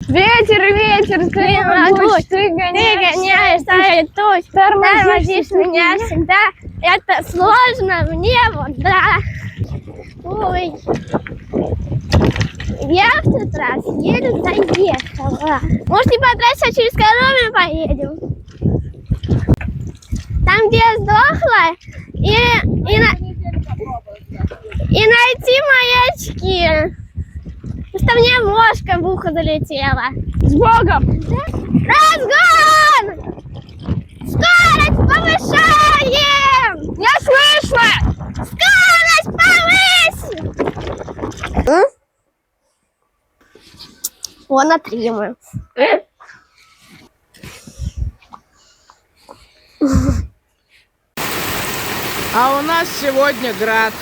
Ветер, ветер, ты гоняешь, ставит тучь, тормозишь меня всегда. Это сложно мне, вот да. Ой, я в тот раз еле заехала. Может, не по трассе, а через Коровин поедем? Там, где я сдохла, и найти мои очки. Потому что мне мошка в ухо залетела. С Богом! Разгон! Скорость повышаем! Не слышно! Скорость повысь! Вон на 3 мы. А у нас сегодня град.